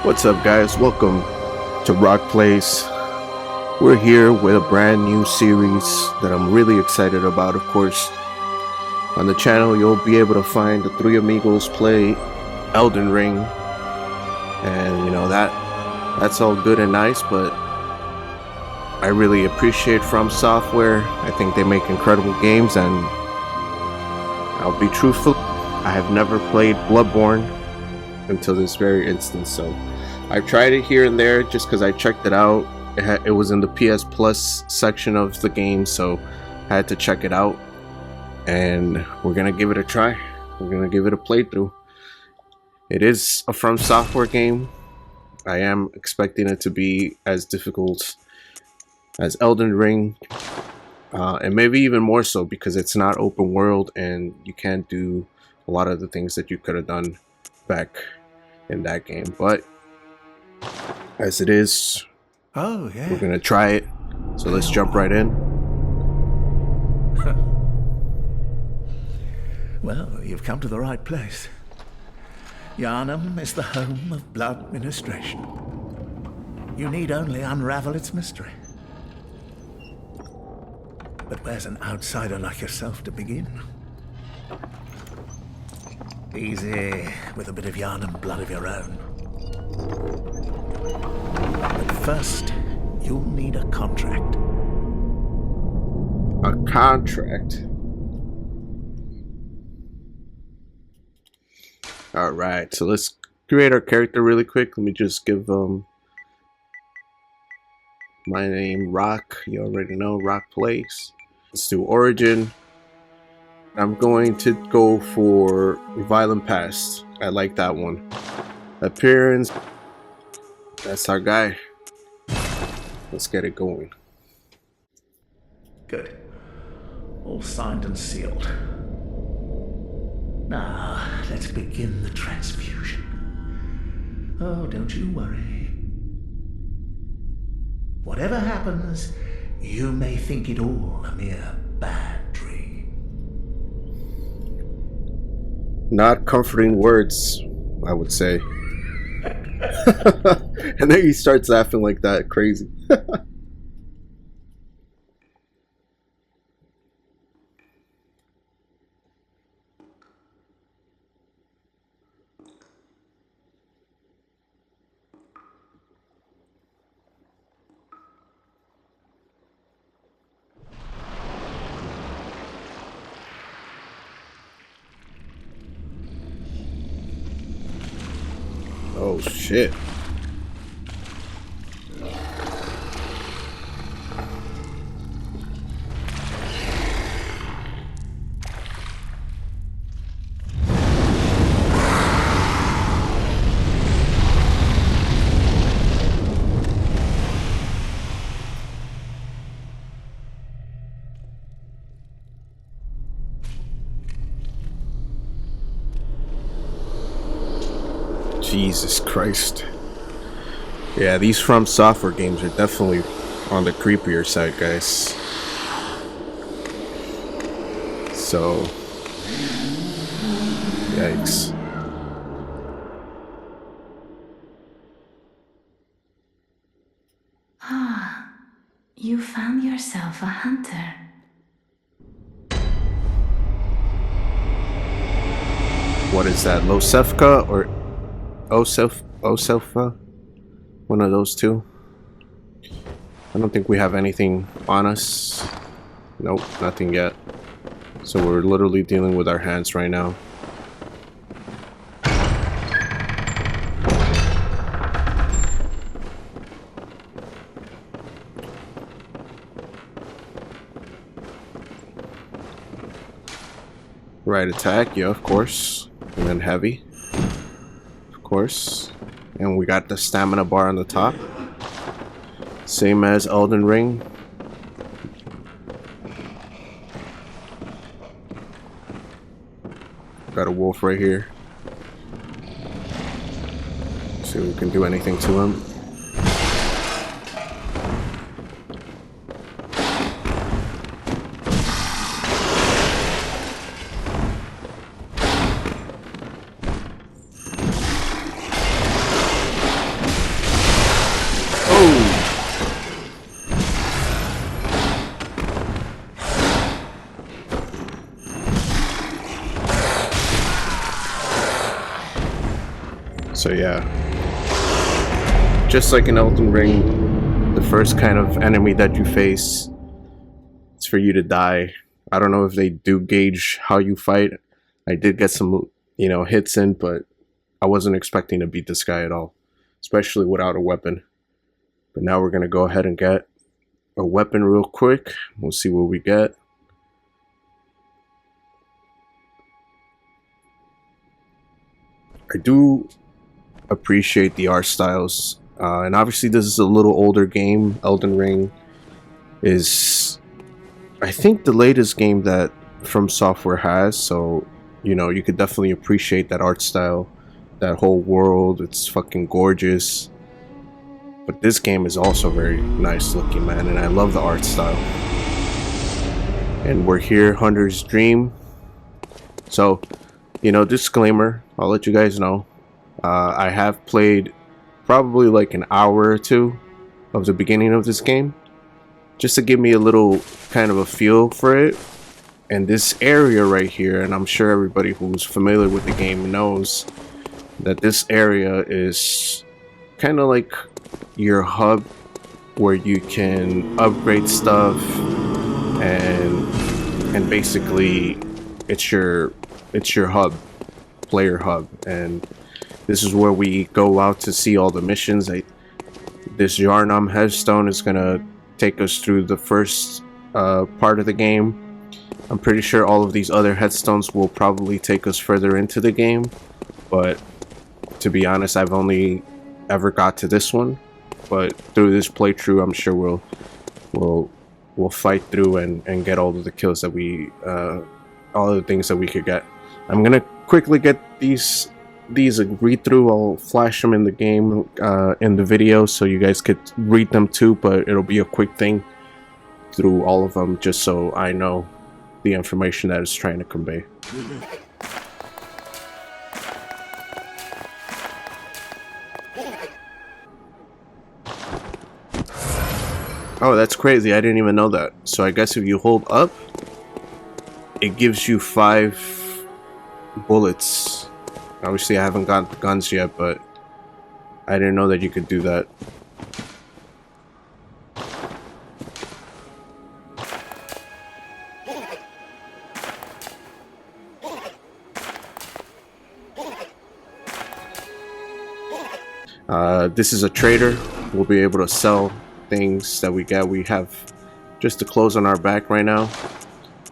What's up, guys? Welcome to Rock Place. We're here with a brand new series that I'm really excited about. Of course, on the channel, you'll be able to find the three amigos play Elden Ring, and that's all good and nice. But I really appreciate From Software. I think they make incredible games, and I'll be truthful, I have never played Bloodborne until this very instance. So I've tried it here and there just because I checked it out. It was in the PS Plus section of the game, so I had to check it out. And we're gonna give it a try. We're gonna give it a playthrough. It is a From Software game. I am expecting it to be as difficult as Elden Ring, and maybe even more so because it's not open world and you can't do a lot of the things that you could have done back in that game. But as it is, we're gonna try it. So let's jump right in. Well, you've come to the right place. Yharnam is the home of blood ministration. You need only unravel its mystery. But where's an outsider like yourself to begin? Easy, with a bit of Yharnam blood of your own. But first, you'll need a contract. A contract? Alright, so let's create our character really quick. Let me just give my name Rock. You already know, Rock Place. Let's do origin. I'm going to go for violent past. I like that one. Appearance. That's our guy. Let's get it going. Good. All signed and sealed. Now, let's begin the transfusion. Oh, don't you worry. Whatever happens, you may think it all a mere bad dream. Not comforting words, I would say. And then he starts laughing like that, crazy. Oh shit. Jesus Christ. Yeah, these From Software games are definitely on the creepier side, guys. So, yikes. Ah, you found yourself a hunter. What is that? Losefka or Oselfa? One of those two. I don't think we have anything on us. Nope, nothing yet. So we're literally dealing with our hands right now. Right attack, yeah, of course. And then heavy. Of course. And we got the stamina bar on the top. Same as Elden Ring. Got a wolf right here. See if we can do anything to him. So yeah, just like in Elden Ring, the first kind of enemy that you face, it's for you to die. I don't know if they do gauge how you fight. I did get some, hits in, but I wasn't expecting to beat this guy at all, especially without a weapon. But now we're gonna go ahead and get a weapon real quick. We'll see what we get. I do appreciate the art styles, and obviously this is a little older game. Elden Ring is, I think, the latest game that From Software has, so you could definitely appreciate that art style, that whole world. It's fucking gorgeous. But this game is also very nice looking, man, and I love the art style. And we're here, Hunter's Dream. So, disclaimer, I'll let you guys know. I have played probably like an hour or two of the beginning of this game, just to give me a little kind of a feel for it. And this area right here, and I'm sure everybody who's familiar with the game knows that this area is kind of like your hub where you can upgrade stuff, and basically it's your hub, player hub, and this is where we go out to see all the missions. This Yarnum headstone is gonna take us through the first part of the game. I'm pretty sure all of these other headstones will probably take us further into the game, but to be honest, I've only ever got to this one. But through this playthrough, I'm sure we'll fight through and get all of the kills that all of the things that we could get. I'm gonna quickly get these read through. I'll flash them in the game, in the video, so you guys could read them too. But it'll be a quick thing through all of them, just so I know the information that it's trying to convey. Oh, that's crazy. I didn't even know that. So I guess if you hold up, it gives you 5 bullets. Obviously, I haven't got the guns yet, but I didn't know that you could do that. This is a trader. We'll be able to sell things that we get. We have just the clothes on our back right now,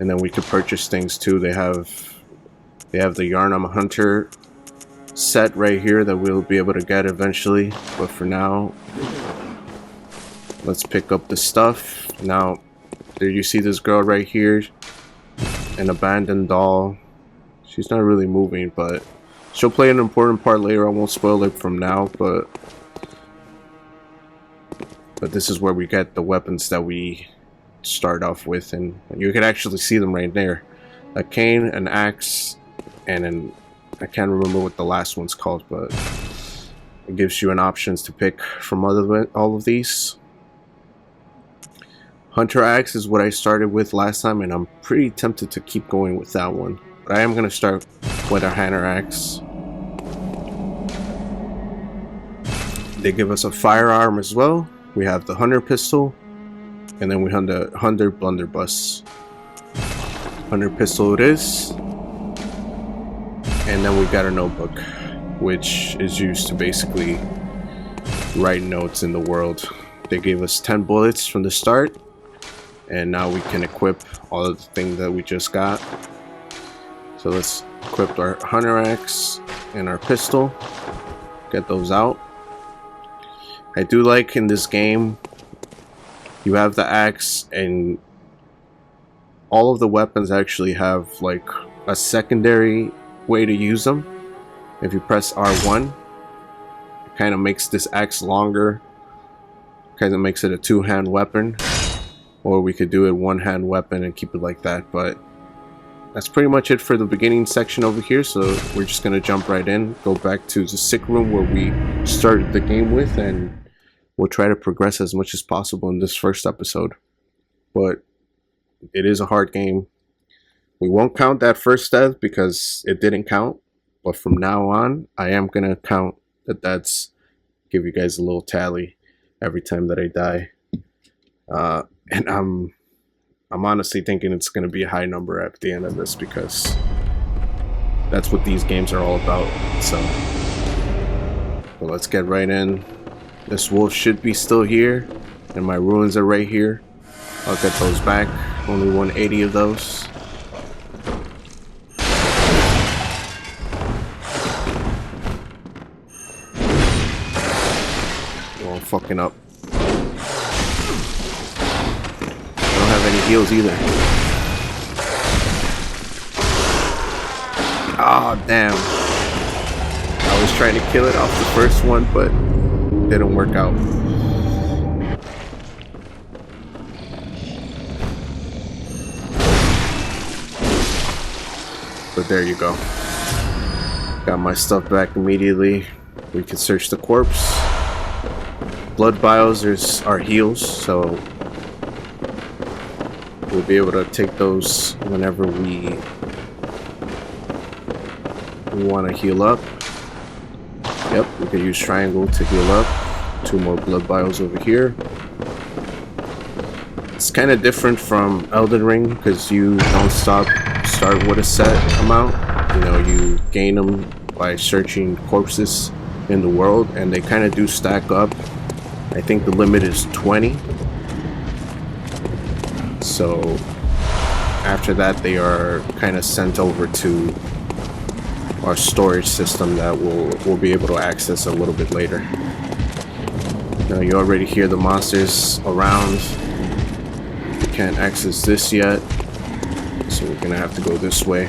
and then we could purchase things too. They have the Yarnum Hunter set right here that we'll be able to get eventually, but for now, let's pick up the stuff. Now, there you see this girl right here, an abandoned doll. She's not really moving, but she'll play an important part later. I won't spoil it from now, but this is where we get the weapons that we start off with, and you can actually see them right there. A cane, an axe, and I can't remember what the last one's called, but it gives you an options to pick from all of these. Hunter axe is what I started with last time, and I'm pretty tempted to keep going with that one, but I am going to start with a Hunter axe. They give us a firearm as well. We have the Hunter pistol, and then we have the Hunter blunderbuss. Hunter pistol it is, and then we got a notebook, which is used to basically write notes in the world. They gave us 10 bullets from the start, and now we can equip all of the things that we just got. So let's equip our Hunter axe and our pistol, get those out. I do like in this game, you have the axe, and all of the weapons actually have like a secondary way to use them. If you press R1, it kind of makes this axe longer, kind of makes it a two-hand weapon, or we could do it one-hand weapon and keep it like that. But that's pretty much it for the beginning section over here, so we're just gonna jump right in, go back to the sick room where we started the game with, and we'll try to progress as much as possible in this first episode. But it is a hard game. We won't count that first death because it didn't count, but from now on I am gonna count that's give you guys a little tally every time that I die. And I'm honestly thinking it's going to be a high number at the end of this, because that's what these games are all about. So let's get right in. This wolf should be still here, and my ruins are right here. I'll get those back. Only 180 of those. Oh, I'm fucking up. I don't have any heals either. Oh, damn. I was trying to kill it off the first one, but didn't work out. But there you go. Got my stuff back immediately. We can search the corpse. Blood vials are heals, so we'll be able to take those whenever we want to heal up. Yep, we can use triangle to heal up. 2 more blood vials over here. It's kind of different from Elden Ring, because you don't start with a set amount. You know, you gain them by searching corpses in the world, and they kind of do stack up. I think the limit is 20. So after that, they are kind of sent over to our storage system that we'll be able to access a little bit later. Now you already hear the monsters around. We can't access this yet, so we're gonna have to go this way.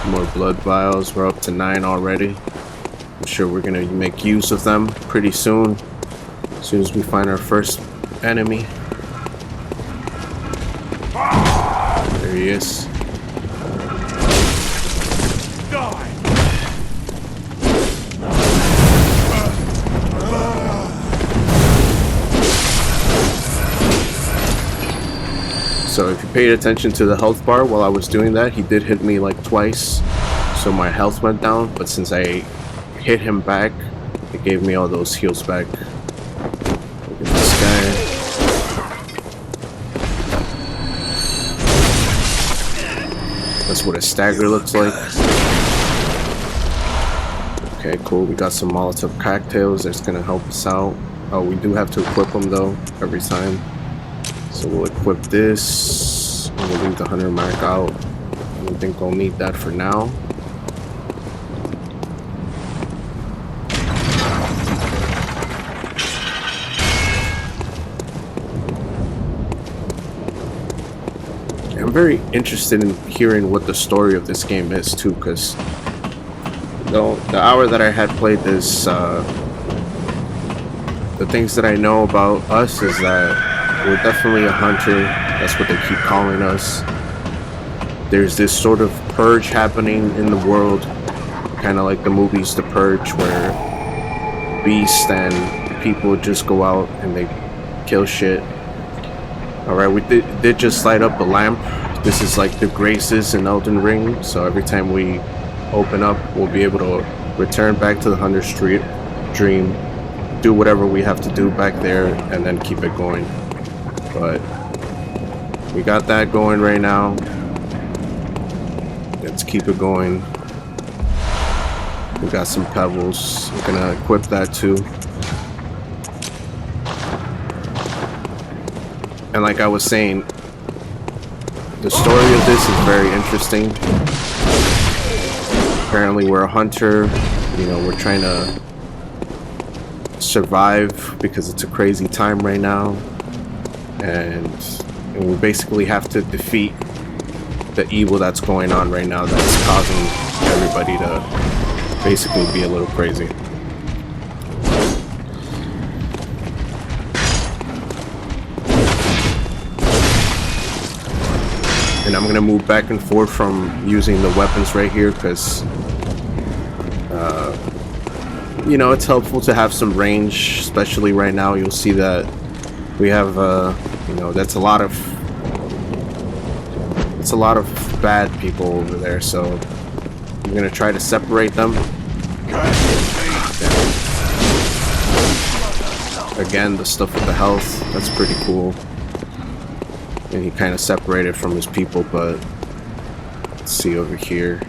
More blood vials. We're up to 9 already. I'm sure we're gonna make use of them pretty soon. As soon as we find our first enemy. There he is. So if you paid attention to the health bar while I was doing that, he did hit me like twice, so my health went down, but since I hit him back, it gave me all those heals back. Look at this guy. That's what a stagger looks like. Okay, cool. We got some Molotov cocktails that's gonna help us out. Oh, we do have to equip them though every time. So we'll equip this, and we'll leave the hunter mark out. I don't think I'll need that for now. I'm very interested in hearing what the story of this game is too, because the hour that I had played this, the things that I know about us is that we're definitely a hunter. That's what they keep calling us. There's this sort of purge happening in the world, kind of like the movies The Purge, where beasts and people just go out and they kill shit. Alright, we did just light up a lamp. This is like the graces in Elden Ring, so every time we open up, we'll be able to return back to the Hunter's Dream, do whatever we have to do back there, and then keep it going. But we got that going right now. Let's keep it going. We got some pebbles. We're gonna equip that too. And like I was saying, the story of this is very interesting. Apparently we're a hunter. You know, we're trying to survive because it's a crazy time right now. And we basically have to defeat the evil that's going on right now that's causing everybody to basically be a little crazy. And I'm gonna move back and forth from using the weapons right here because you know, it's helpful to have some range, especially right now. You'll see that we have you know, that's a lot of bad people over there, so I'm gonna try to separate them. Again, the stuff with the health, that's pretty cool. And he kind of separated from his people, but let's see over here.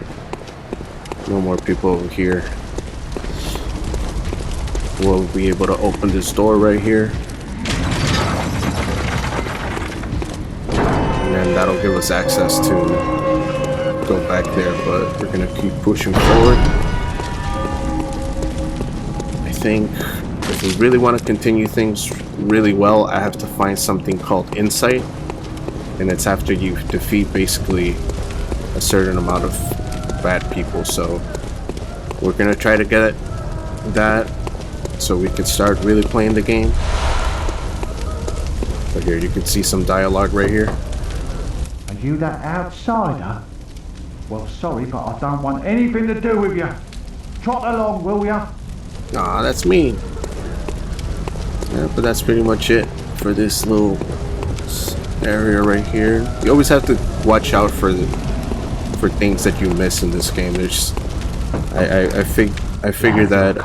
No more people over here. We'll be able to open this door right here. And then that'll give us access to go back there, but we're gonna keep pushing forward. I think if we really want to continue things really well, I have to find something called insight. And it's after you defeat basically a certain amount of bad people. So we're gonna try to get that so we can start really playing the game. But here you can see some dialogue right here. Are you that outsider? Well, sorry, but I don't want anything to do with you. Trot along, will ya? Aw, that's me. Yeah, but that's pretty much it for this little area right here. You always have to watch out for things that you miss in this game. There's, I figure that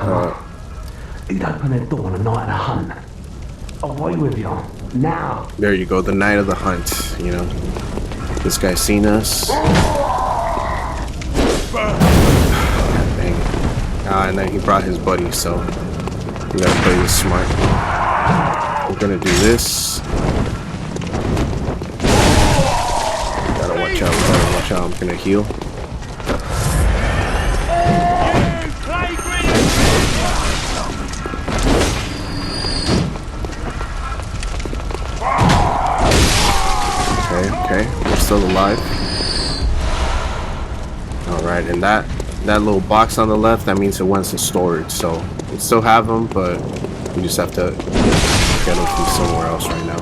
He'd open the door on a night of the hunt. Away with you now. There you go, the night of the hunt. You know, this guy's seen us. Dang. And then he brought his buddy, so we gotta play this smart. We're gonna do this. Gotta watch out, I'm gonna heal. Okay, we're still alive. Alright, and that little box on the left, that means it went to storage, so we still have them, but we just have to get them from somewhere else right now.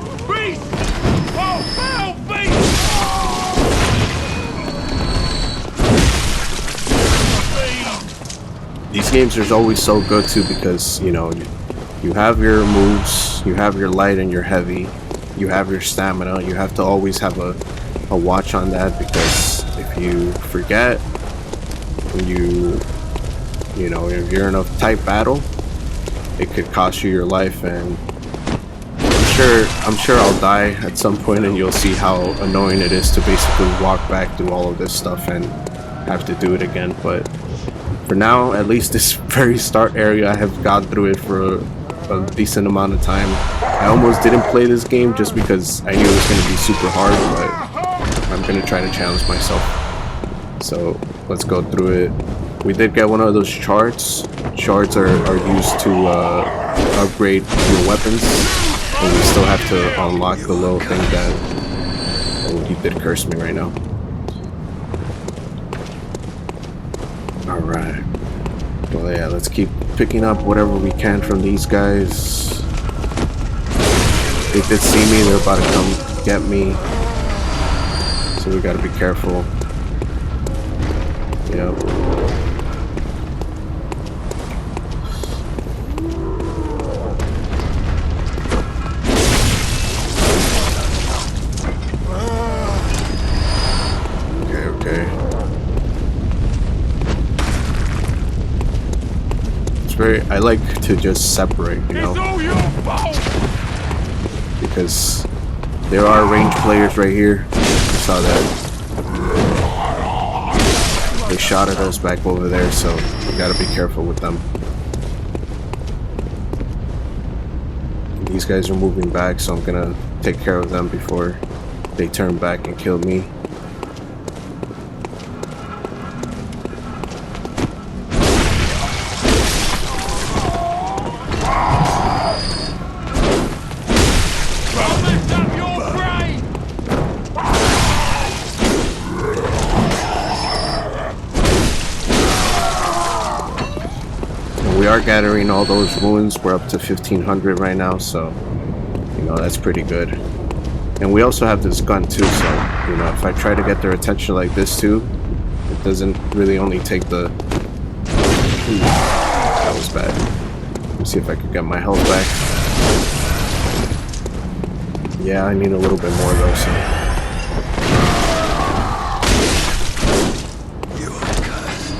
These games are always so good too because, you know, you have your moves, you have your light and your heavy, you have your stamina. You have to always have a watch on that, because if you forget, you know, if you're in a tight battle, it could cost you your life. And I'm sure I'll die at some point, and you'll see how annoying it is to basically walk back through all of this stuff and have to do it again. But for now, at least this very start area, I have gone through it for a decent amount of time. I almost didn't play this game just because I knew it was going to be super hard, but I'm going to try to challenge myself. So let's go through it. We did get one of those shards. Shards are used to upgrade your weapons, and we still have to unlock the little thing that... Oh, he did curse me right now. Alright. Well, yeah, let's keep picking up whatever we can from these guys. They did see me, they're about to come get me. So we gotta be careful. Yep. Okay. I like to just separate, you know, because there are ranged players right here. I saw that. They shot at us back over there, so we gotta be careful with them. These guys are moving back, so I'm gonna take care of them before they turn back and kill me. We are gathering all those ruins. We're up to 1,500 right now, so you know that's pretty good. And we also have this gun too, so, you know, if I try to get their attention like this too, it doesn't really only take the... Ooh, that was bad. Let me see if I can get my health back. Yeah, I need a little bit more though, so... You are cursed.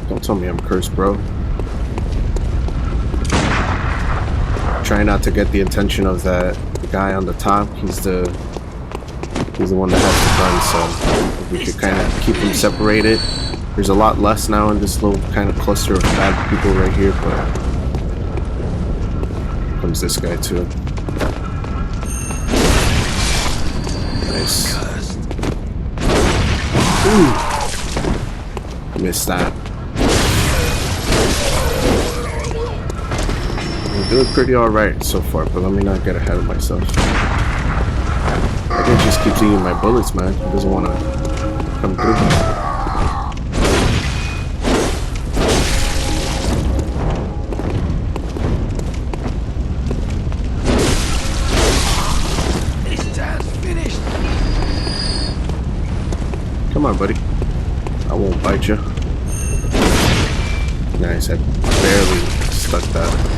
Don't tell me I'm cursed, bro. Try not to get the attention of that guy on the top. He's the one that has the gun, so we should kind of keep them separated. There's a lot less now in this little kind of cluster of bad people right here, but here comes this guy too. Nice. Ooh. Missed that. We're doing pretty alright so far, but let me not get ahead of myself. I think he just keeps eating my bullets, man. He doesn't want to come through. Come on, buddy. I won't bite you. Nice, I barely stuck that.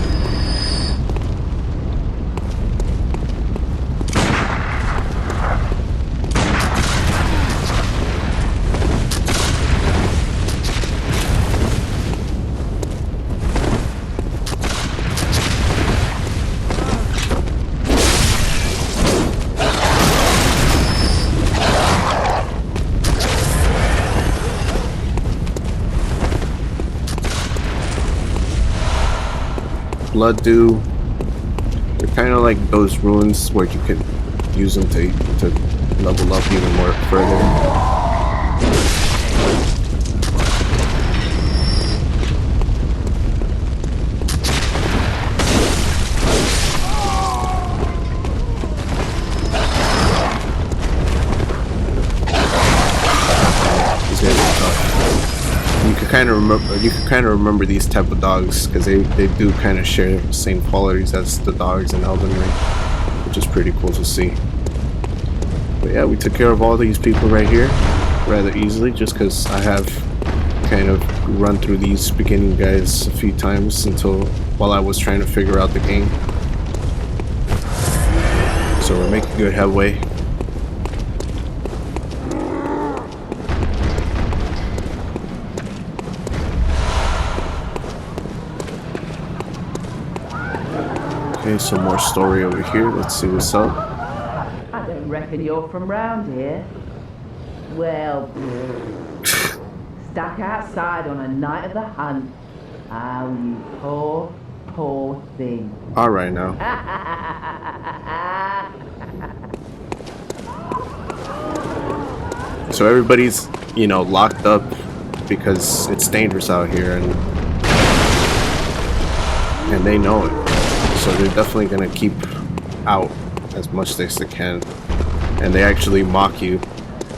Blood dew. They're kind of like those runes where you can use them to level up even more further. These guys are tough. You can kind of remember these type of dogs because they do kind of share the same qualities as the dogs in Elden Ring, which is pretty cool to see. But yeah, we took care of all these people right here rather easily, just because I have kind of run through these beginning guys a few times while I was trying to figure out the game. So we're making good headway. Okay, some more story over here. Let's see what's up. I don't reckon you're from round here. Well, stuck outside on a night of the hunt. Oh, you poor, poor thing. Alright now. So everybody's, you know, locked up because it's dangerous out here and they know it. So they're definitely gonna keep out as much as they can, and they actually mock you.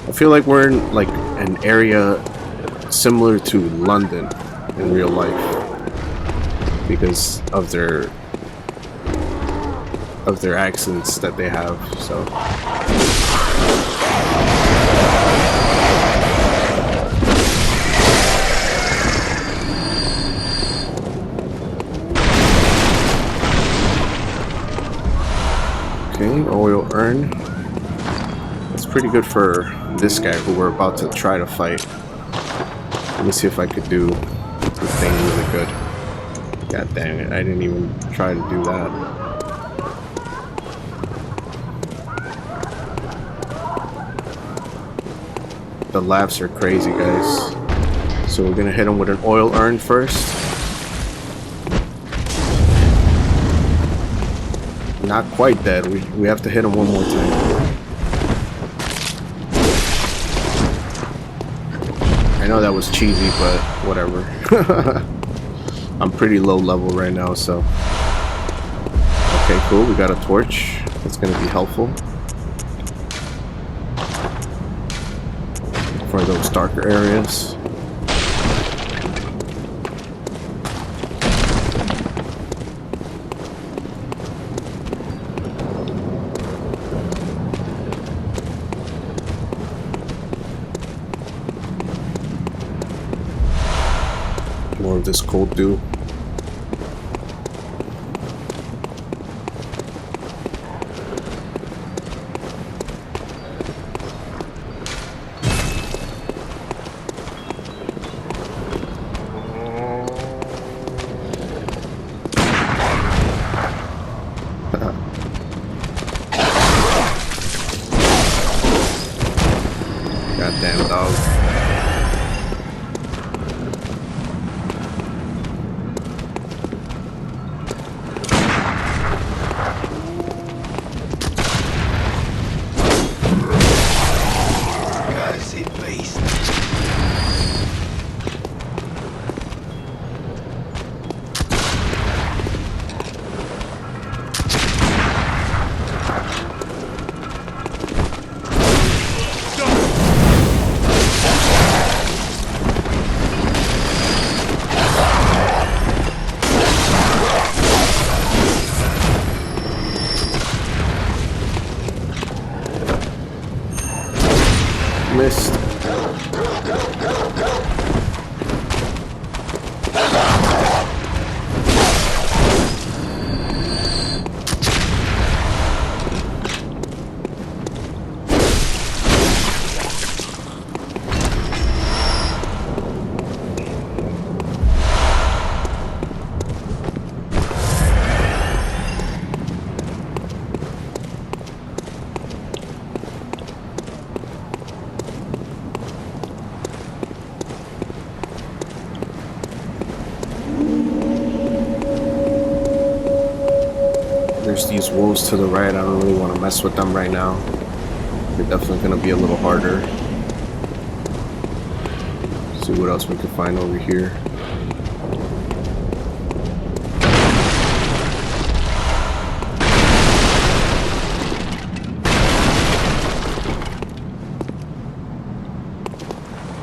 I feel like we're in like an area similar to London in real life because of their accents that they have. So okay, oil earn. That's pretty good for this guy who we're about to try to fight. Let me see if I could do the thing really good. God dang it, I didn't even try to do that. The laughs are crazy, guys. So we're gonna hit him with an oil urn first. Not quite dead. We have to hit him one more time. I know that was cheesy, but whatever. I'm pretty low level right now, so. Okay, cool. We got a torch. That's gonna be helpful for those darker areas. More of this cold dew. Goddamn dog. Missed. There's these wolves to the right. I don't really want to mess with them right now. They're definitely going to be a little harder. See what else we can find over here.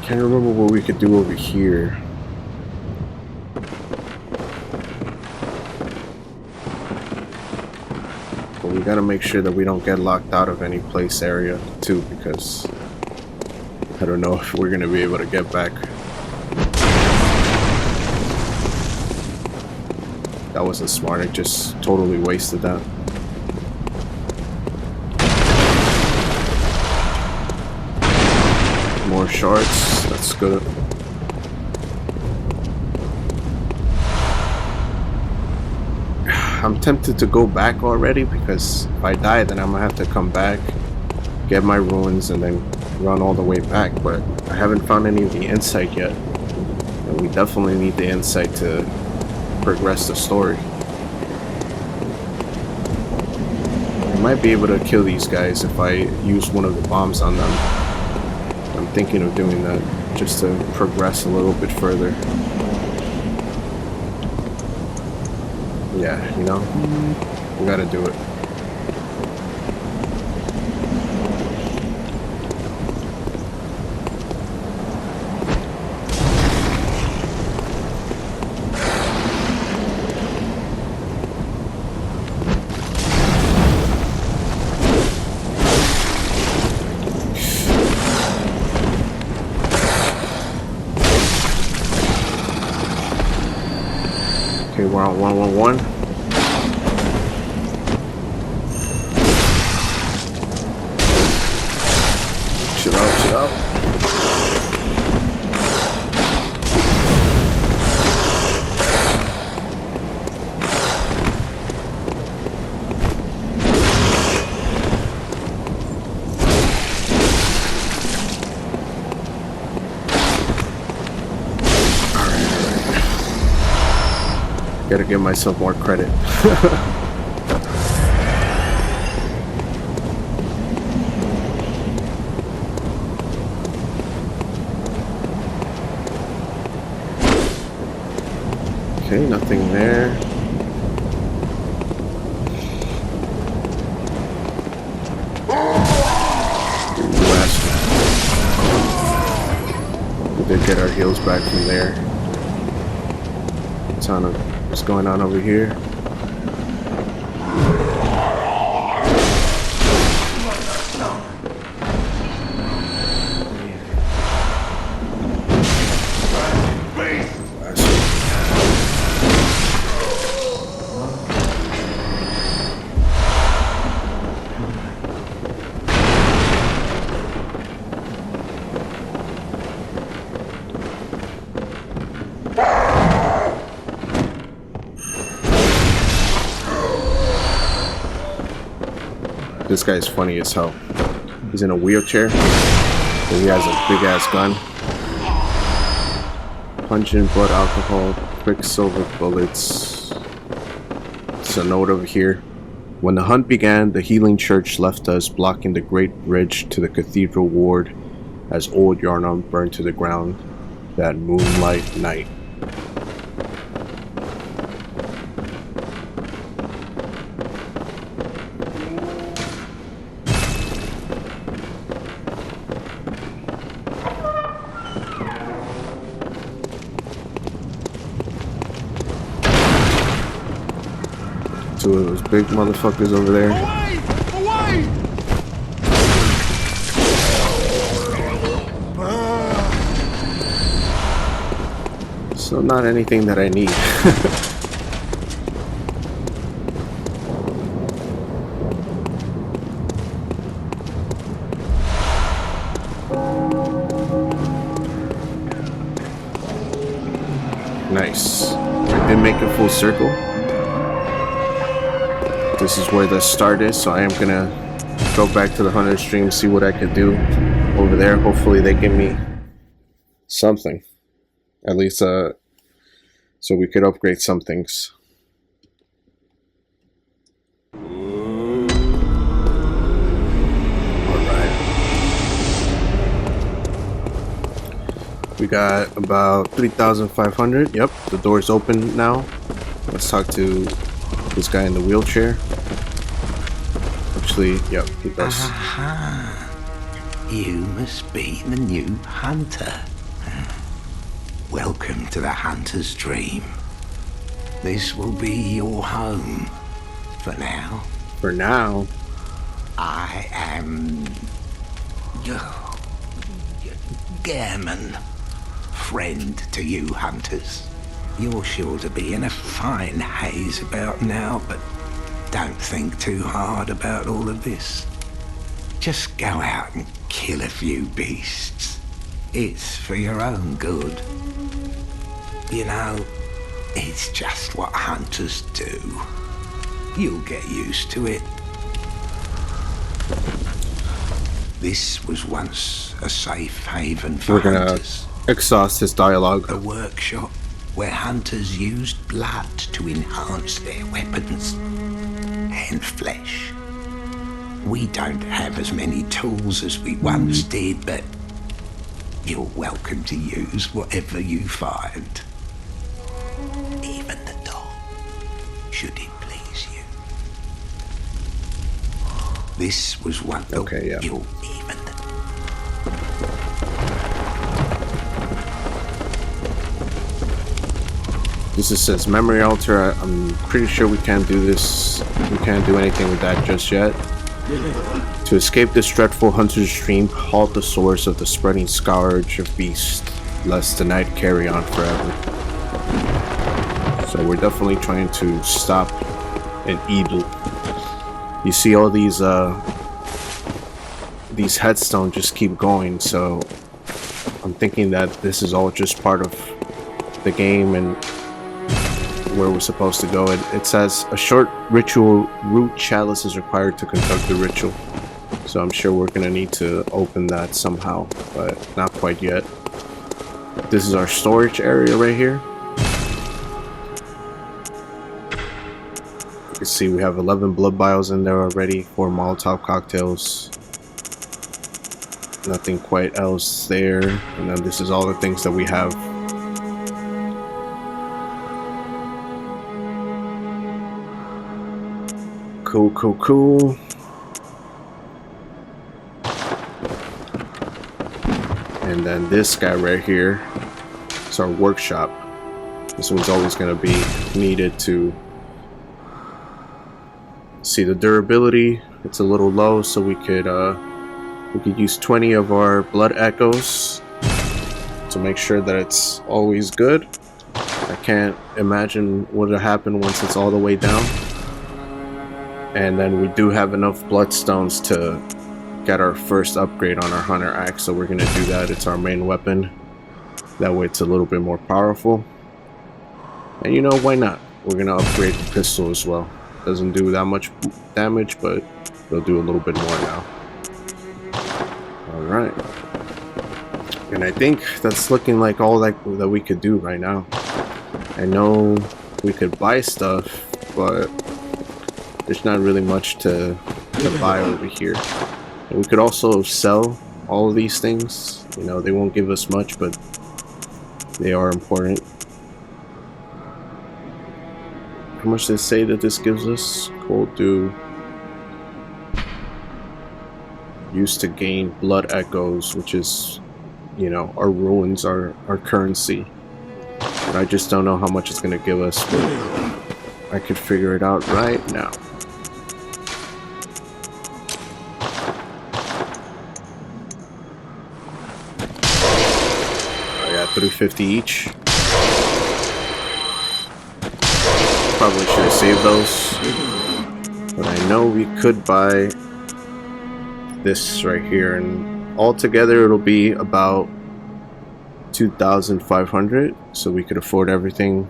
Can't remember what we could do over here. But we gotta make sure that we don't get locked out of any place area too, because I don't know if we're gonna be able to get back. That wasn't smart, I just totally wasted that. More shards, that's good. I'm tempted to go back already, because if I die then I'm gonna have to come back, get my ruins, and then run all the way back. But I haven't found any of the insight yet, and we definitely need the insight to progress the story. I might be able to kill these guys if I use one of the bombs on them. I'm thinking of doing that just to progress a little bit further. Yeah, you know, we gotta do it. Okay, we're on 111. Chill out, chill out. Gotta give myself more credit. Okay, nothing there. Last one. We did get our heals back from there. It's on what's going on over here? This guy's funny as hell. He's in a wheelchair, but he has a big ass gun. Pungent blood alcohol, quicksilver bullets. There's a note over here. When the hunt began, the healing church left us, blocking the great bridge to the cathedral ward as old Yarnum burned to the ground that moonlight night. Two of those big motherfuckers over there. Away! So not anything that I need. Nice. I did make a full circle. This is where the start is, so I am gonna go back to the hunter stream, see what I can do over there. Hopefully they give me something, at least so we could upgrade some things. Alright, we got about 3,500. Yep, the door's open now. Let's talk to this guy in the wheelchair. Actually, yep, he does. Aha! You must be the new hunter. Welcome to the hunter's dream. This will be your home. For now. For now. I am... Gammon. Friend to you hunters. You're sure to be in a fine haze about now, but don't think too hard about all of this. Just go out and kill a few beasts. It's for your own good. You know, it's just what hunters do. You'll get used to it. This was once a safe haven for hunters. Exhaust his dialogue. A workshop where hunters used blood to enhance their weapons and flesh. We don't have as many tools as we once did, but you're welcome to use whatever you find. Even the dog, should it please you. This was one. Okay, yeah. You'll even the... This is says memory altar. I'm pretty sure we can't do this. We can't do anything with that just yet. To escape this dreadful hunter's dream, halt the source of the spreading scourge of beasts, lest the night carry on forever. So we're definitely trying to stop an evil. You see all these headstones just keep going, so I'm thinking that this is all just part of the game and where we're supposed to go. It says a short ritual root chalice is required to conduct the ritual, so I'm sure we're gonna need to open that somehow, but not quite yet. This is our storage area right here. You can see we have 11 blood vials in there already, 4 Molotov cocktails. Nothing quite else there, and then this is all the things that we have. Cool. And then this guy right here is our workshop. This one's always going to be needed to see the durability. It's a little low, so we could use 20 of our blood echoes to make sure that it's always good. I can't imagine what will happen once it's all the way down. And then we do have enough bloodstones to get our first upgrade on our hunter axe, so we're gonna do that. It's our main weapon. That way it's a little bit more powerful. And you know, why not? We're gonna upgrade the pistol as well. Doesn't do that much damage, but They'll do a little bit more now. Alright. And I think that's looking like all that we could do right now. I know we could buy stuff, but there's not really much to buy over here. And we could also sell all of these things. You know, they won't give us much, but they are important. How much they say that this gives us? Cold Dew. Used to gain blood echoes, which is, you know, our ruins, our currency. But I just don't know how much it's gonna give us, but I could figure it out right now. I got 350 each. Probably should have saved those, but I know we could buy this right here, and altogether it'll be about 2,500, so we could afford everything.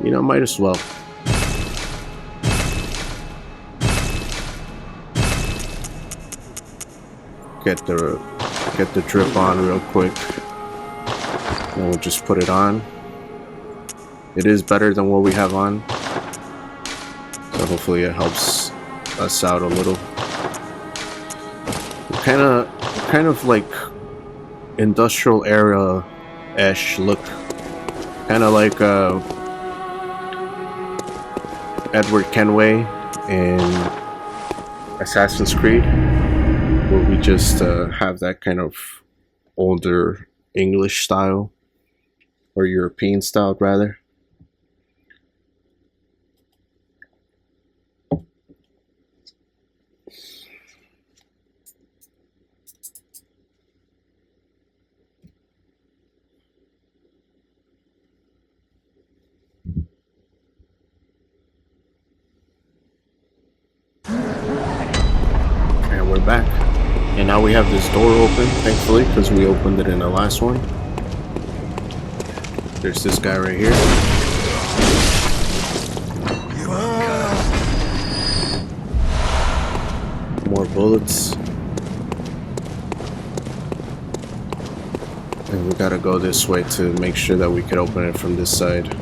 You know, might as well. Get the drip on real quick, and we'll just put it on. It is better than what we have on, so hopefully it helps us out a little. Kind of like industrial era-ish look, kind of like Edward Kenway in Assassin's Creed, where we just have that kind of older English style, or European style rather. And we're back. And now we have this door open, thankfully, because we opened it in the last one. There's this guy right here. More bullets. And we gotta go this way to make sure that we can open it from this side.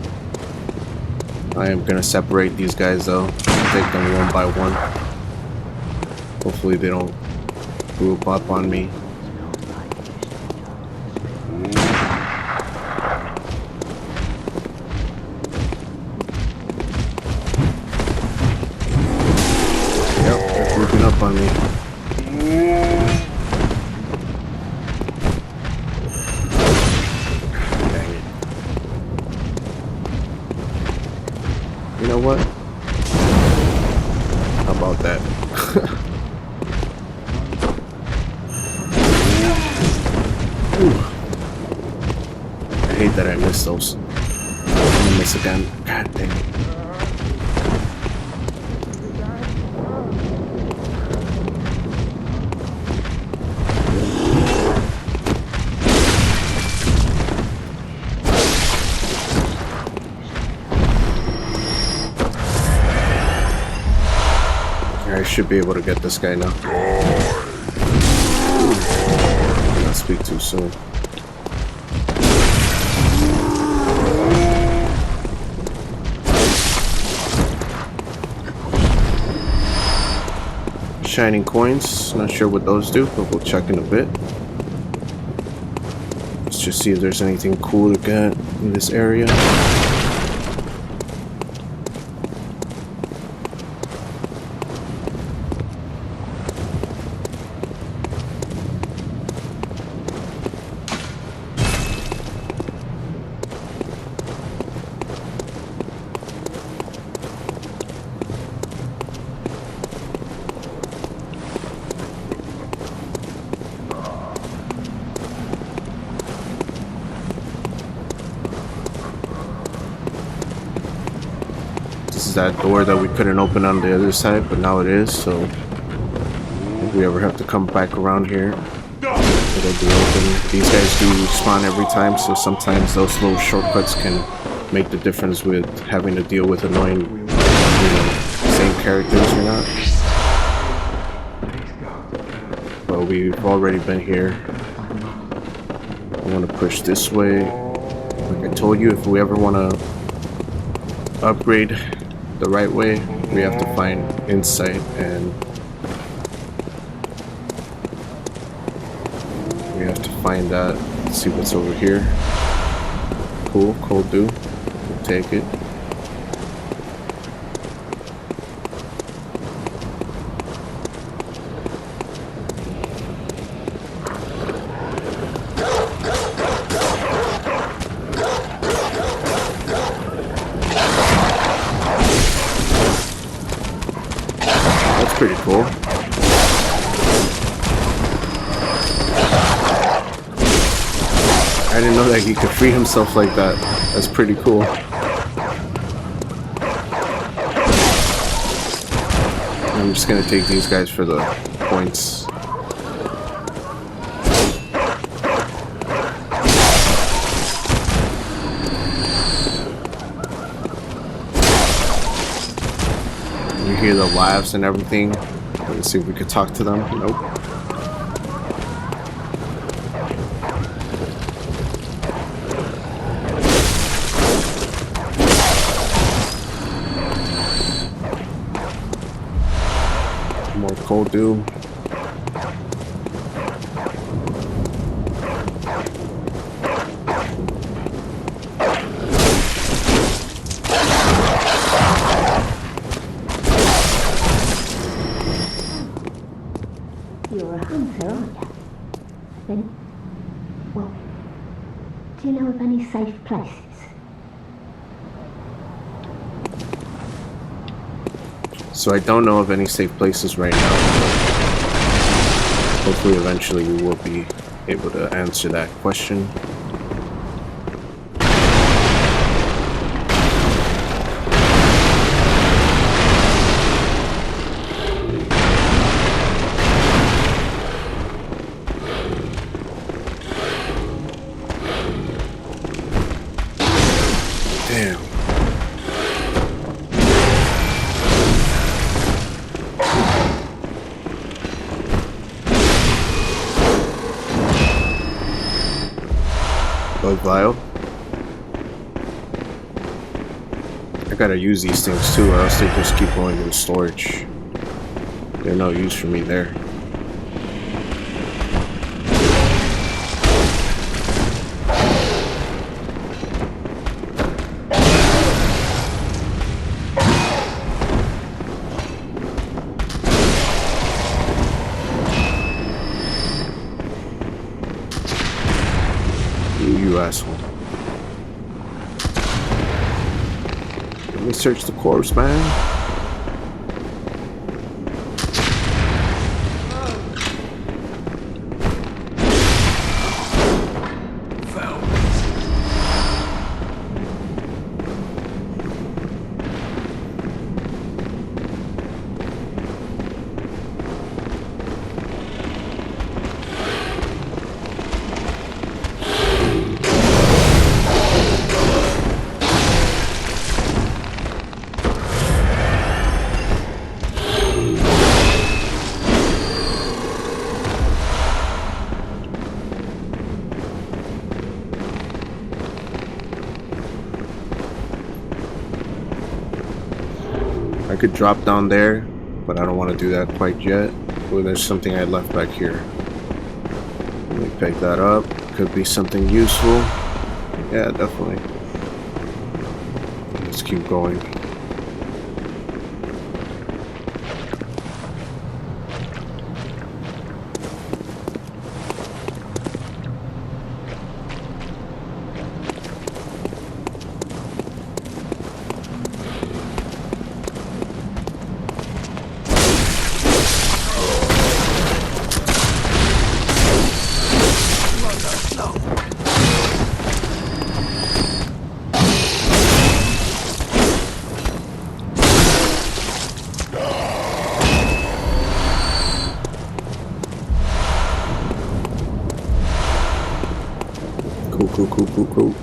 I am gonna separate these guys though. Take them one by one. Hopefully they don't group up on me. Yep, they're grouping up on me. Dang it. You know what? How about that? I hate that I missed those. I'm gonna miss again. God dang it. I should be able to get this guy now. Not speak too soon. Shining coins, not sure what those do, but we'll check in a bit. Let's just see if there's anything cool to get in this area. This is that door that we couldn't open on the other side, but now it is, so if we ever have to come back around here, it'll be open. These guys do spawn every time, so sometimes those little shortcuts can make the difference with having to deal with annoying, you know, same characters or not. So we've already been here. I want to push this way. Like I told you, if we ever want to upgrade the right way, we have to find insight, and we have to find that. Let's see what's over here. Cool, cold dew. We'll take it. Pretty cool. I didn't know that he could free himself like that. That's pretty cool. I'm just gonna take these guys for the points. You hear the laughs and everything. Let's see if we could talk to them. Nope. More cold dew. You're a hunter, aren't you? Then, well, do you know of any safe places? So I don't know of any safe places right now. Hopefully eventually we will be able to answer that question. Damn. Blood vial. I gotta use these things too, or else they just keep going to the storage. They're no use for me there. You asshole. Let me search the corpse, man. I could drop down there, but I don't want to do that quite yet. Oh, there's something I left back here. Let me pick that up. Could be something useful. Yeah, definitely. Let's keep going. Cool.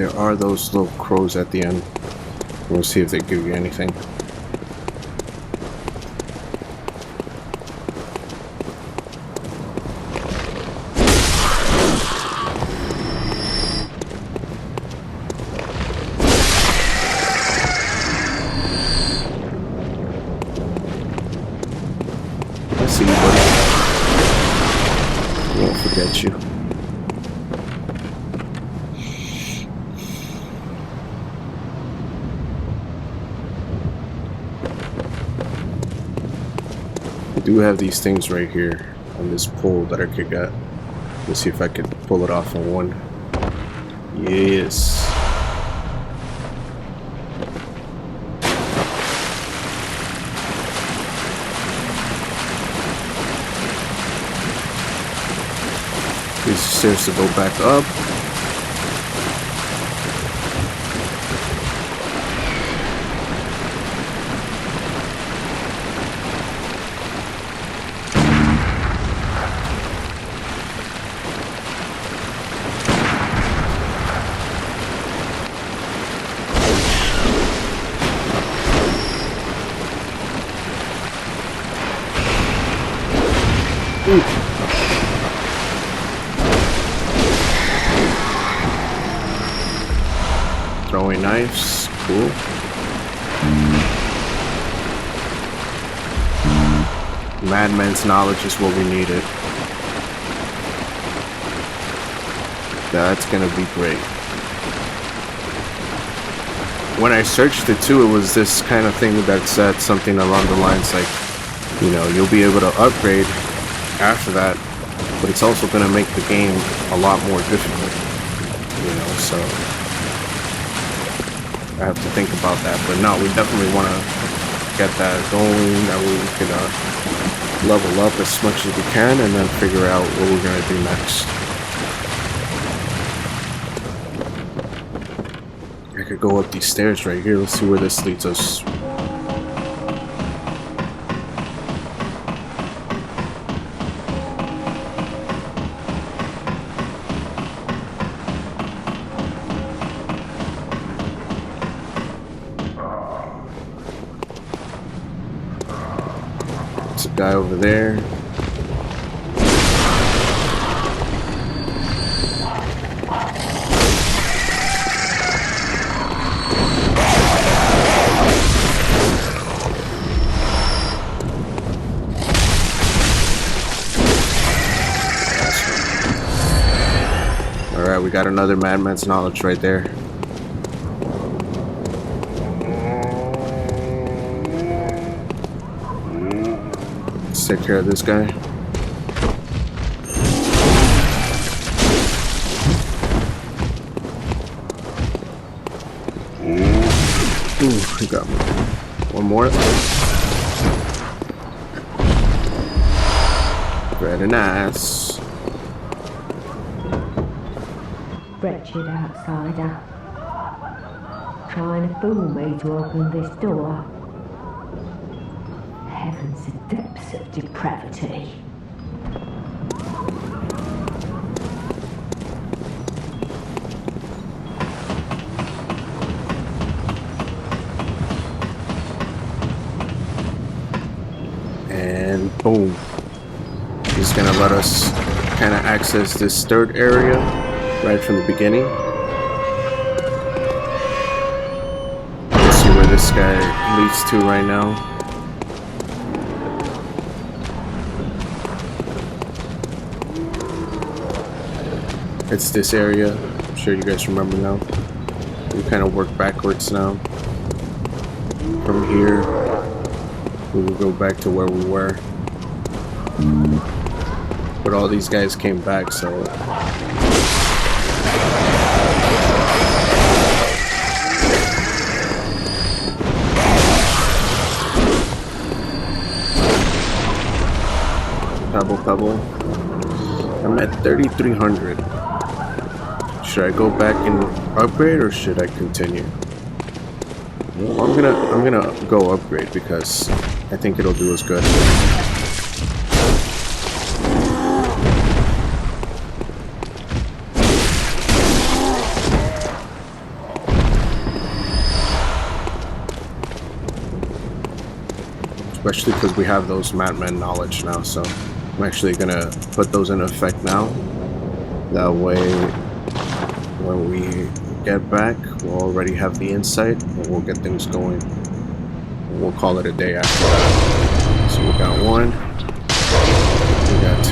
there are those little crows at the end. We'll see if they give you anything. I see you, buddy. I won't forget you. I do have these things right here on this pole that I could get. Let's see if I could pull it off on one. Yes. These stairs to go back up. Throwing knives, cool. Madman's knowledge is what we needed. That's gonna be great. When I searched it too, it was this kind of thing that said something along the lines like, you know, you'll be able to upgrade after that, but it's also gonna make the game a lot more difficult, you know, so I have to think about that. But no, we definitely want to get that going, that way we can level up as much as we can and then figure out what we're going to do next. I could go up these stairs right here. Let's see where this leads us. There's a guy over there. Alright, we got another Madman's knowledge right there. Let's take care of this guy. Ooh, he got me. One more. Very nice. Wretched outsider. Trying to fool me to open this door. Heavens, the depths of depravity. And boom. He's gonna let us kind of access this third area right from the beginning. Let's see where this guy leads to right now. It's this area. I'm sure you guys remember now. We kind of work backwards now. From here, we will go back to where we were. But all these guys came back, so Pebble. I'm at 3,300. Should I go back and upgrade or should I continue? Well, I'm gonna go upgrade because I think it'll do us good. especially because we have those madman knowledge now. So I'm actually gonna put those in effect now. That way, when we get back, we'll already have the insight, and we'll get things going. And we'll call it a day after that. So we got 1, we got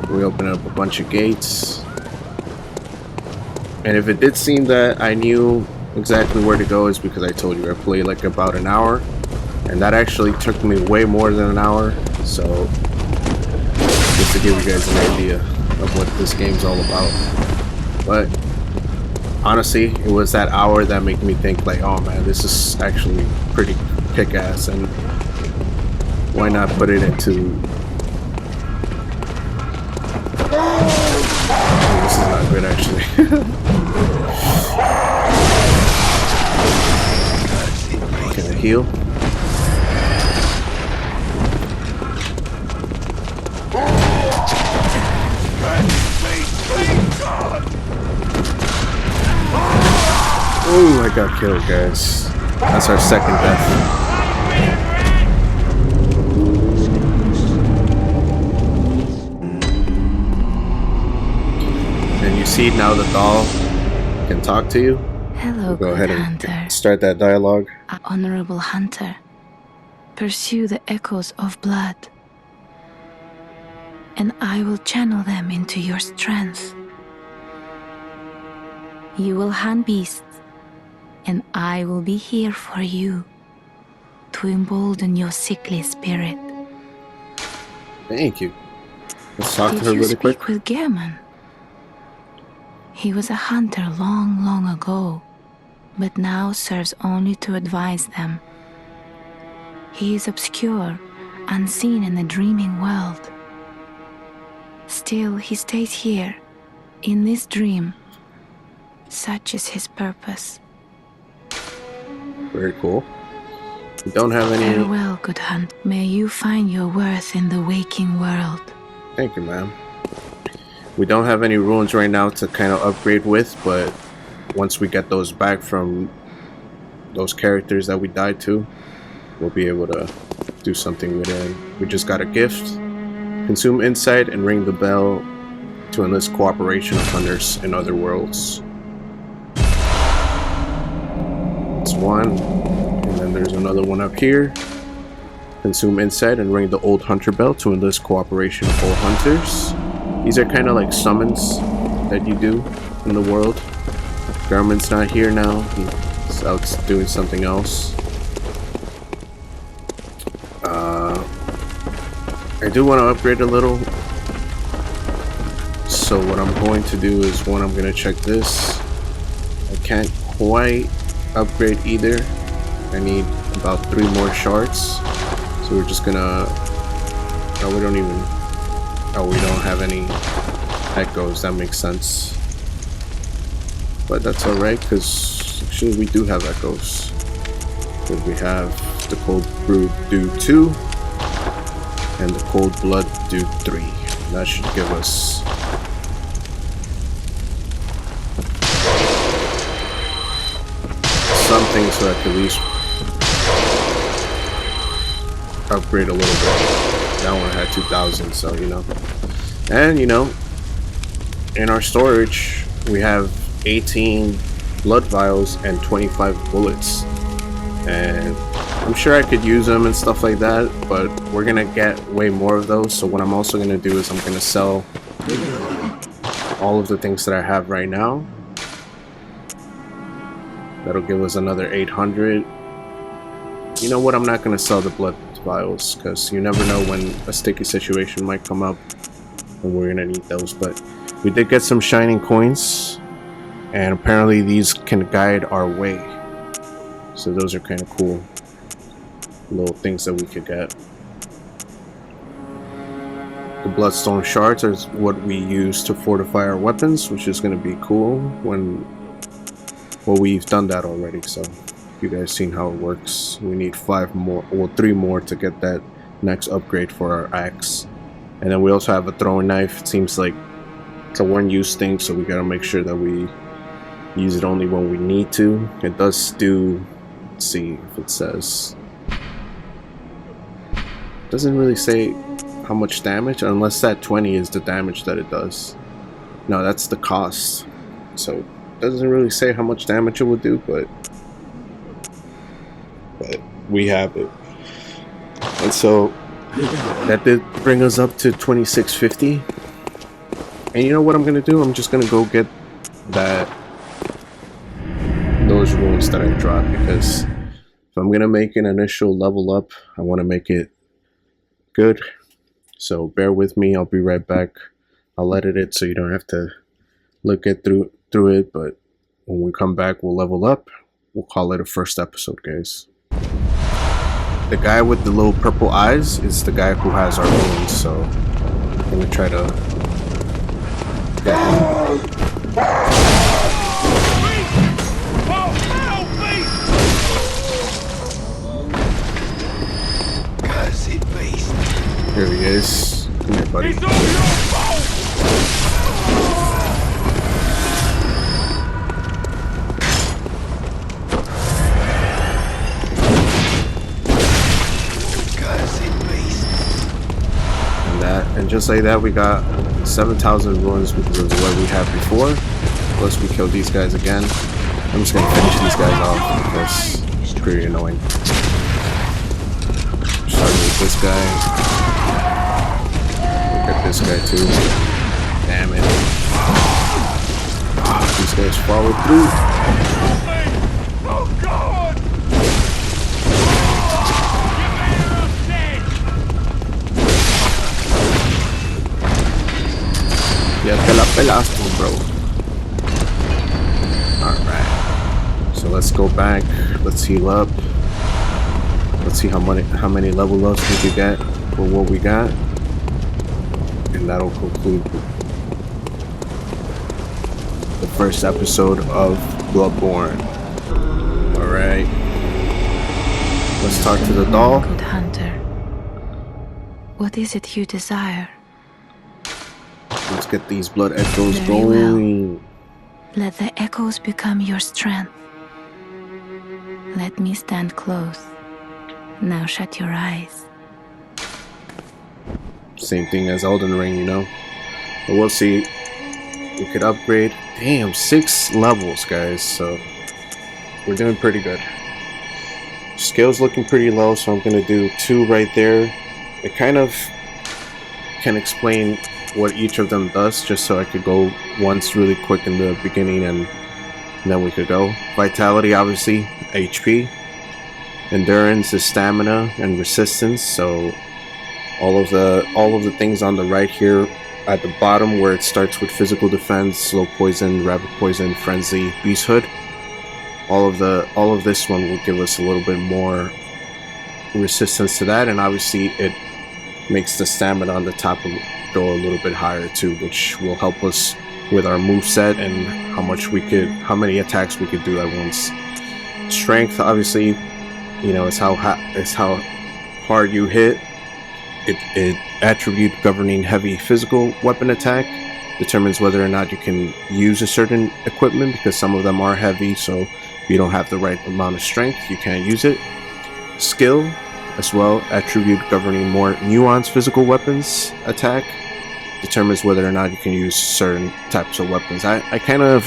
2. We open up a bunch of gates. And if it did seem that I knew exactly where to go, is because I told you I played like about an hour, and that actually took me way more than an hour. So just to give you guys an idea of what this game's all about. But honestly, it was that hour that made me think like, oh man, this is actually pretty kick-ass, and why not put it into... Oh, this is not good actually. Can I heal? Oh, I got killed, guys. That's our second death. And you see now the doll can talk to you. Hello, Go ahead and hunter. start that dialogue. Honorable hunter, pursue the echoes of blood, and I will channel them into your strength. You will hunt beasts, and I will be here for you to embolden your sickly spirit. Thank you. Let's talk to her Did you really speak quick. with Gammon? He was a hunter long, long ago, but now serves only to advise them. He is obscure, unseen in the dreaming world. Still, he stays here, in this dream. Such is his purpose. Very cool. We don't have any... Farewell, good hunt. May you find your worth in the waking world. Thank you, ma'am. We don't have any runes right now to kind of upgrade with, but once we get those back from those characters that we died to, we'll be able to do something with it. We just got a gift. Consume insight and ring the bell to enlist cooperation of hunters in other worlds. That's one. And then there's another one up here. Consume insight and ring the old hunter bell to enlist cooperation of all hunters. These are kind of like summons that you do in the world. Garmin's not here now. He's out doing something else. I do want to upgrade a little. So what I'm going to do is, one, I'm going to check this. I can't quite upgrade either. I need about 3 more shards. So we're just gonna... Oh, we don't even... Oh, we don't have any echoes. That makes sense. But that's alright, because actually we do have echoes. But we have the Cold Brew do 2 and the Cold Blood do 3. That should give us something so I can at least upgrade a little bit. That one had 2,000, so you know. And you know, in our storage we have 18 blood vials and 25 bullets, and I'm sure I could use them and stuff like that, but we're gonna get way more of those. So what I'm also gonna do is I'm gonna sell all of the things that I have right now. That'll give us another 800. You know what, I'm not gonna sell the blood vials because you never know when a sticky situation might come up and we're gonna need those. But we did get some shining coins, and apparently these can guide our way, so those are kind of cool little things that we could get. The bloodstone shards are what we use to fortify our weapons, which is going to be cool when, well, we've done that already. So you guys seen how it works. We need 5 more, well, 3 more to get that next upgrade for our axe. And then we also have a throwing knife. It seems like it's a one-use thing, so we gotta make sure that we use it only when we need to. It does do Let's see if it says. Doesn't really say how much damage, unless that 20 is the damage that it does. No, that's the cost. So it doesn't really say how much damage it will do, but we have it. And so that did bring us up to 2650. And you know what I'm gonna do? I'm just gonna go get those runes that I dropped, because if I'm gonna make an initial level up, I want to make it good. So bear with me, I'll be right back. I'll edit it so you don't have to look through it, but when we come back we'll level up. We'll call it a first episode, guys. The guy with the little purple eyes is the guy who has our runes, so I'm gonna try to get him. Here he is. Come here, buddy. And just like that, we got 7,000 runes because of what we had before. Plus, we killed these guys again. I'm just gonna finish these guys off because it's pretty annoying. Starting with this guy. Look at this guy too. Damn it. Oh, these guys followed through. Oh God! Ya te la pelaste, bro. Alright. So let's go back. Let's heal up. Let's see how many level ups we could get for what we got. And that'll conclude the first episode of Bloodborne. Alright. Let's talk to the doll. Good hunter. What is it you desire? Let's get these blood echoes Very going. well. Let the echoes become your strength. Let me stand close. Now shut your eyes. Same thing as Elden Ring, you know. But we'll see. We could upgrade. Damn, 6 levels, guys. So we're doing pretty good. Skill's looking pretty low, so I'm gonna do 2 right there. It kind of can explain what each of them does, just so I could go once really quick in the beginning and then we could go. Vitality, obviously, HP. Endurance is stamina and resistance. So all of the things on the right here at the bottom, where it starts with physical defense, slow poison, rapid poison, frenzy, beast hood. All of this one will give us a little bit more resistance to that, and obviously it makes the stamina on the top go a little bit higher too, which will help us with our moveset and how many attacks we could do at once. Strength, obviously, you know, is how hard you hit. It attribute governing heavy physical weapon attack determines whether or not you can use a certain equipment, because some of them are heavy, so if you don't have the right amount of strength, you can't use it. Skill as well, attribute governing more nuanced physical weapons attack determines whether or not you can use certain types of weapons. I kind of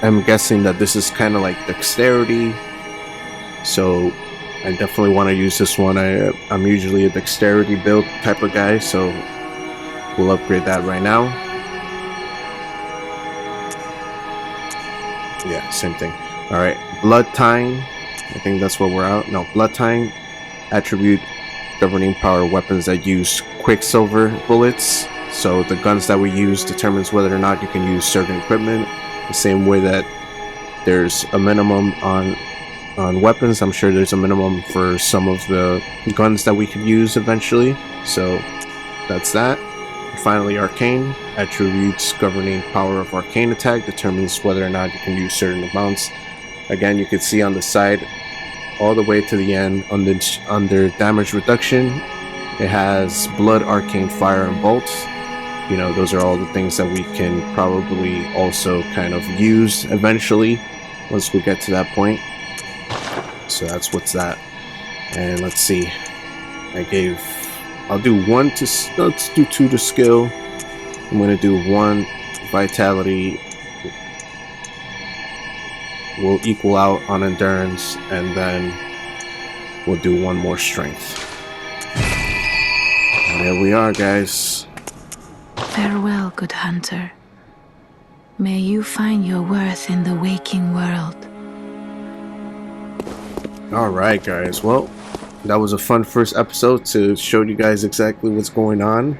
am guessing that this is kind of like dexterity, so I definitely want to use this one. I'm usually a dexterity build type of guy, so we'll upgrade that right now. Yeah, same thing. Alright, Blood Tying. I think that's what we're out. No, Blood Tying. Attribute governing power weapons that use quicksilver bullets. So the guns that we use determines whether or not you can use certain equipment. The same way that there's a minimum on weapons, I'm sure there's a minimum for some of the guns that we could use eventually. So that's that. And finally, Arcane. Attributes governing power of arcane attack determines whether or not you can use certain amounts. Again, you can see on the side all the way to the end under damage reduction, it has blood, arcane, fire, and bolts. You know, those are all the things that we can probably also kind of use eventually once we get to that point. So that's what's that. And let's see. I'll do 1 to, let's do 2 to skill. I'm gonna do 1 vitality. We'll equal out on endurance, and then we'll do 1 more strength. And there we are, guys. Farewell, good hunter. May you find your worth in the waking world. Alright, guys. Well, that was a fun first episode to show you guys exactly what's going on.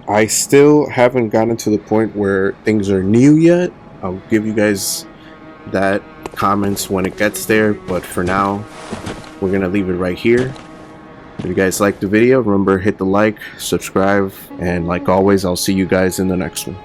I still haven't gotten to the point where things are new yet. I'll give you guys that comments when it gets there, but for now, we're gonna leave it right here. If you guys liked the video, remember, hit the like, subscribe, and like always, I'll see you guys in the next one.